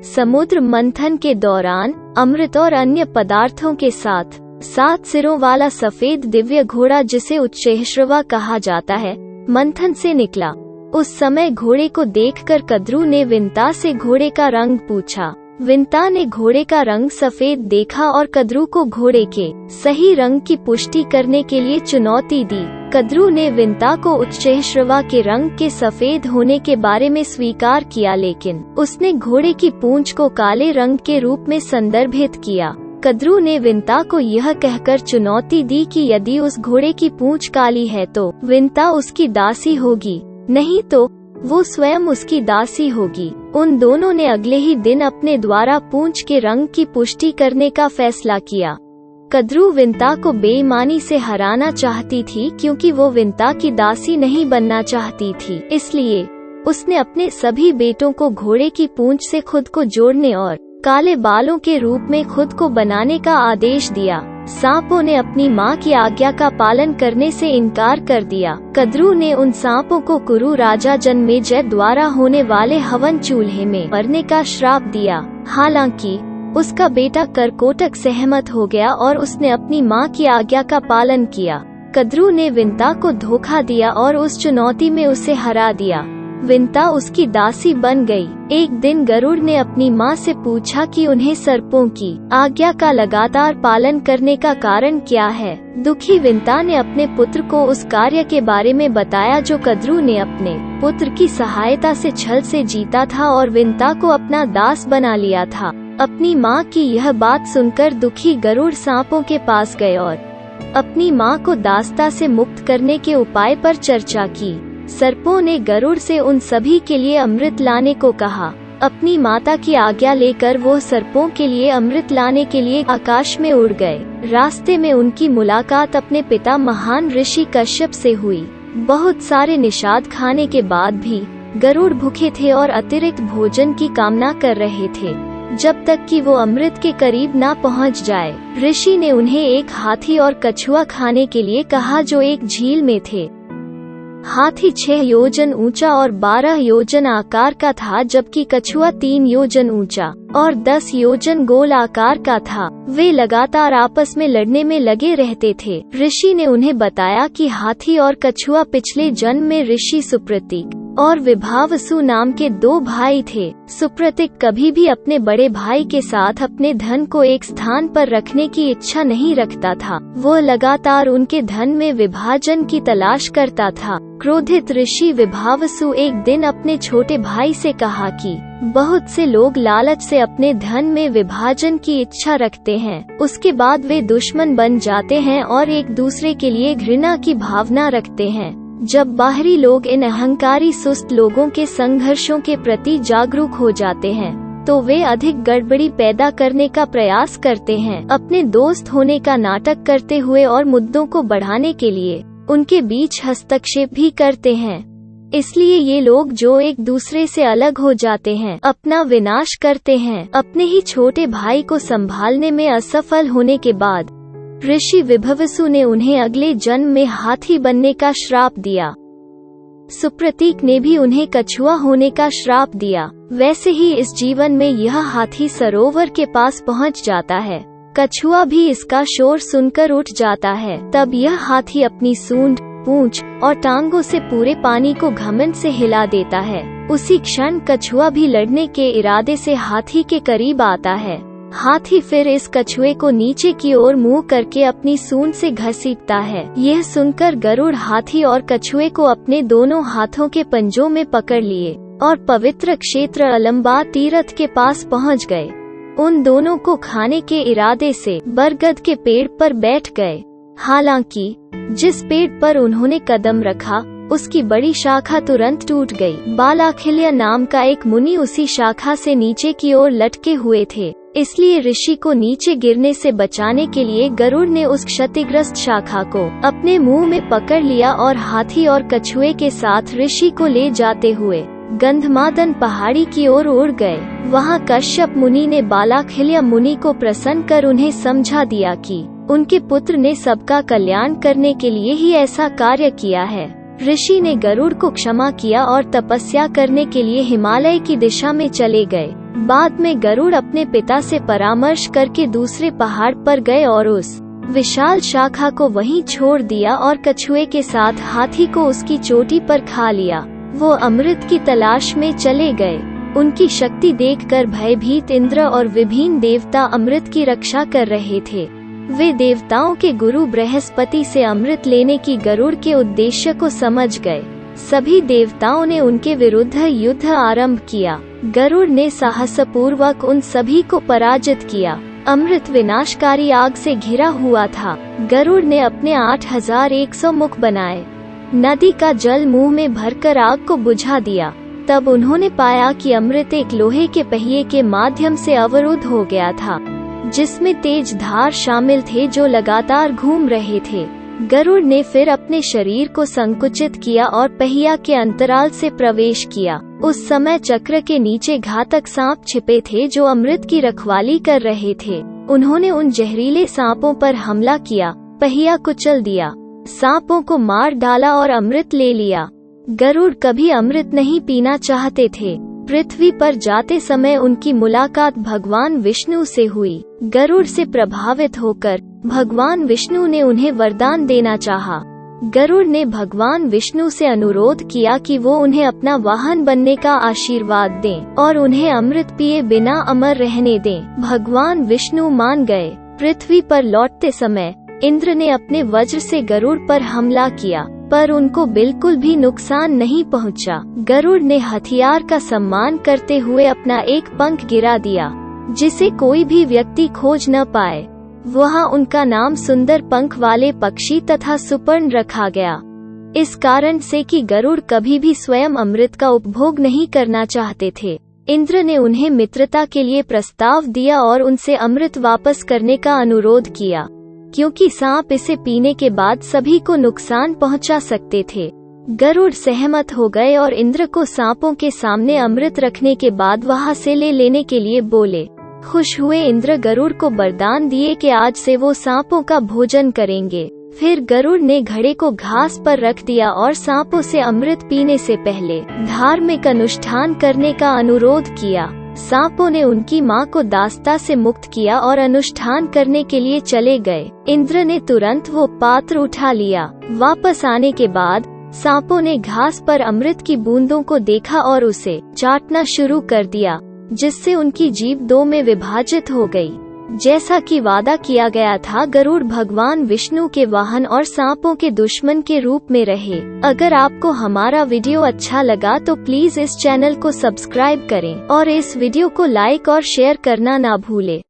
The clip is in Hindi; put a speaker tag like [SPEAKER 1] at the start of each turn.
[SPEAKER 1] समुद्र मंथन के दौरान अमृत और अन्य पदार्थों के साथ 7 सिरों वाला सफेद दिव्य घोड़ा, जिसे उच्चैःश्रवा कहा जाता है, मंथन से निकला। उस समय घोड़े को देखकर कद्रू ने विंता से घोड़े का रंग पूछा। विंता ने घोड़े का रंग सफेद देखा और कद्रू को घोड़े के सही रंग की पुष्टि करने के लिए चुनौती दी। कद्रू ने विंता को उच्चैःश्रवा के रंग के सफेद होने के बारे में स्वीकार किया, लेकिन उसने घोड़े की पूंछ को काले रंग के रूप में संदर्भित किया। कद्रू ने विंता को यह कहकर चुनौती दी कि यदि उस घोड़े की पूंछ काली है तो विंता उसकी दासी होगी, नहीं तो वो स्वयं उसकी दासी होगी। उन दोनों ने अगले ही दिन अपने द्वारा पूंछ के रंग की पुष्टि करने का फैसला किया। कद्रू विंता को बेईमानी से हराना चाहती थी, क्योंकि वो विंता की दासी नहीं बनना चाहती थी। इसलिए उसने अपने सभी बेटों को घोड़े की पूंछ से खुद को जोड़ने और काले बालों के रूप में खुद को बनाने का आदेश दिया। सांपों ने अपनी माँ की आज्ञा का पालन करने से इनकार कर दिया। कद्रू ने उन सांपों को कुरु राजा जन्मेजय द्वारा होने वाले हवन चूल्हे में मरने का श्राप दिया। हालांकि उसका बेटा करकोटक सहमत हो गया और उसने अपनी माँ की आज्ञा का पालन किया। कद्रू ने विंता को धोखा दिया और उस चुनौती में उसे हरा दिया। विंता उसकी दासी बन गई। एक दिन गरुड़ ने अपनी माँ से पूछा कि उन्हें सर्पों की आज्ञा का लगातार पालन करने का कारण क्या है। दुखी विंता ने अपने पुत्र को उस कार्य के बारे में बताया जो कद्रू ने अपने पुत्र की सहायता से छल से जीता था और विंता को अपना दास बना लिया था। अपनी माँ की यह बात सुनकर दुखी गरुड़ सांपों के पास गए और अपनी माँ को दासता से मुक्त करने के उपाय पर चर्चा की। सर्पों ने गरुड़ से उन सभी के लिए अमृत लाने को कहा। अपनी माता की आज्ञा लेकर वो सर्पों के लिए अमृत लाने के लिए आकाश में उड़ गए। रास्ते में उनकी मुलाकात अपने पिता महान ऋषि कश्यप से हुई। बहुत सारे निषाद खाने के बाद भी गरुड़ भूखे थे और अतिरिक्त भोजन की कामना कर रहे थे, जब तक कि वो अमृत के करीब ना पहुंच जाए। ऋषि ने उन्हें एक हाथी और कछुआ खाने के लिए कहा जो एक झील में थे। हाथी 6 योजन ऊंचा और 12 योजन आकार का था, जबकि कछुआ 3 योजन ऊंचा और 10 योजन गोल आकार का था। वे लगातार आपस में लड़ने में लगे रहते थे। ऋषि ने उन्हें बताया कि हाथी और कछुआ पिछले जन्म में ऋषि सुप्रतीक और विभावसु नाम के 2 भाई थे। सुप्रतीक कभी भी अपने बड़े भाई के साथ अपने धन को एक स्थान पर रखने की इच्छा नहीं रखता था। वो लगातार उनके धन में विभाजन की तलाश करता था। क्रोधित ऋषि विभावसु एक दिन अपने छोटे भाई से कहा कि बहुत से लोग लालच से अपने धन में विभाजन की इच्छा रखते हैं, उसके बाद वे दुश्मन बन जाते हैं और एक दूसरे के लिए घृणा की भावना रखते हैं। जब बाहरी लोग इन अहंकारी सुस्त लोगों के संघर्षों के प्रति जागरूक हो जाते हैं तो वे अधिक गड़बड़ी पैदा करने का प्रयास करते हैं, अपने दोस्त होने का नाटक करते हुए और मुद्दों को बढ़ाने के लिए उनके बीच हस्तक्षेप भी करते हैं। इसलिए ये लोग जो एक दूसरे से अलग हो जाते हैं अपना विनाश करते हैं। अपने ही छोटे भाई को संभालने में असफल होने के बाद ऋषि विभवसु ने उन्हें अगले जन्म में हाथी बनने का श्राप दिया। सुप्रतीक ने भी उन्हें कछुआ होने का श्राप दिया। वैसे ही इस जीवन में यह हाथी सरोवर के पास पहुंच जाता है। कछुआ भी इसका शोर सुनकर उठ जाता है। तब यह हाथी अपनी सूंड, पूंछ और टांगों से पूरे पानी को घमंड से हिला देता है। उसी क्षण कछुआ भी लड़ने के इरादे से हाथी के करीब आता है। हाथी फिर इस कछुए को नीचे की ओर मुंह करके अपनी सूंड से घसीटता है। यह सुनकर गरुड़ हाथी और कछुए को अपने दोनों हाथों के पंजों में पकड़ लिए और पवित्र क्षेत्र अलंबा तीर्थ के पास पहुंच गए। उन दोनों को खाने के इरादे से बरगद के पेड़ पर बैठ गए। हालांकि जिस पेड़ पर उन्होंने कदम रखा उसकी बड़ी शाखा तुरंत टूट गई। बालाखिल्य नाम का एक मुनि उसी शाखा से नीचे की ओर लटके हुए थे, इसलिए ऋषि को नीचे गिरने से बचाने के लिए गरुड़ ने उस क्षतिग्रस्त शाखा को अपने मुंह में पकड़ लिया और हाथी और कछुए के साथ ऋषि को ले जाते हुए गंधमादन पहाड़ी की ओर उड़ गए। वहां कश्यप मुनि ने बालाखिल्य मुनि को प्रसन्न कर उन्हें समझा दिया कि उनके पुत्र ने सबका कल्याण करने के लिए ही ऐसा कार्य किया है। ऋषि ने गरुड़ को क्षमा किया और तपस्या करने के लिए हिमालय की दिशा में चले गए। बाद में गरुड़ अपने पिता से परामर्श करके दूसरे पहाड़ पर गए और उस विशाल शाखा को वहीं छोड़ दिया और कछुए के साथ हाथी को उसकी चोटी पर खा लिया। वो अमृत की तलाश में चले गए। उनकी शक्ति देखकर भयभीत इंद्र और विभिन्न देवता अमृत की रक्षा कर रहे थे। वे देवताओं के गुरु बृहस्पति से अमृत लेने की गरुड़ के उद्देश्य को समझ गए। सभी देवताओं ने उनके विरुद्ध युद्ध आरंभ किया। गरुड़ ने साहसपूर्वक उन सभी को पराजित किया। अमृत विनाशकारी आग से घिरा हुआ था। गरुड़ ने अपने 8100 मुख बनाए। नदी का जल मुंह में भरकर आग को बुझा दिया। तब उन्होंने पाया कि अमृत एक लोहे के पहिए के माध्यम से अवरुद्ध हो गया था, जिसमें तेज धार शामिल थे जो लगातार घूम रहे थे। गरुड़ ने फिर अपने शरीर को संकुचित किया और पहिया के अंतराल से प्रवेश किया। उस समय चक्र के नीचे घातक सांप छिपे थे जो अमृत की रखवाली कर रहे थे। उन्होंने उन जहरीले सांपों पर हमला किया, पहिया कुचल दिया, सांपों को मार डाला और अमृत ले लिया। गरुड़ कभी अमृत नहीं पीना चाहते थे। पृथ्वी पर जाते समय उनकी मुलाकात भगवान विष्णु से हुई। गरुड़ से प्रभावित होकर भगवान विष्णु ने उन्हें वरदान देना चाहा। गरुड़ ने भगवान विष्णु से अनुरोध किया कि वो उन्हें अपना वाहन बनने का आशीर्वाद दें और उन्हें अमृत पिए बिना अमर रहने दें। भगवान विष्णु मान गए। पृथ्वी पर लौटते समय इंद्र ने अपने वज्र से गरुड़ पर हमला किया, पर उनको बिल्कुल भी नुकसान नहीं पहुंचा। गरुड़ ने हथियार का सम्मान करते हुए अपना एक पंख गिरा दिया, जिसे कोई भी व्यक्ति खोज न पाए। वहाँ उनका नाम सुंदर पंख वाले पक्षी तथा सुपर्ण रखा गया, इस कारण से कि गरुड़ कभी भी स्वयं अमृत का उपभोग नहीं करना चाहते थे। इंद्र ने उन्हें मित्रता के लिए प्रस्ताव दिया और उनसे अमृत वापस करने का अनुरोध किया, क्योंकि सांप इसे पीने के बाद सभी को नुकसान पहुंचा सकते थे। गरुड़ सहमत हो गए और इंद्र को सांपों के सामने अमृत रखने के बाद वहां से ले लेने के लिए बोले। खुश हुए इंद्र गरुड़ को वरदान दिए कि आज से वो सांपों का भोजन करेंगे। फिर गरुड़ ने घड़े को घास पर रख दिया और सांपों से अमृत पीने से पहले धार्मिक अनुष्ठान करने का अनुरोध किया। सांपों ने उनकी मां को दास्ता से मुक्त किया और अनुष्ठान करने के लिए चले गए। इंद्र ने तुरंत वो पात्र उठा लिया। वापस आने के बाद सांपों ने घास पर अमृत की बूंदों को देखा और उसे चाटना शुरू कर दिया, जिससे उनकी जीभ दो में विभाजित हो गई। जैसा कि वादा किया गया था, गरुड़ भगवान विष्णु के वाहन और सांपों के दुश्मन के रूप में रहे। अगर आपको हमारा वीडियो अच्छा लगा तो प्लीज इस चैनल को सब्सक्राइब करें और इस वीडियो को लाइक और शेयर करना ना भूलें।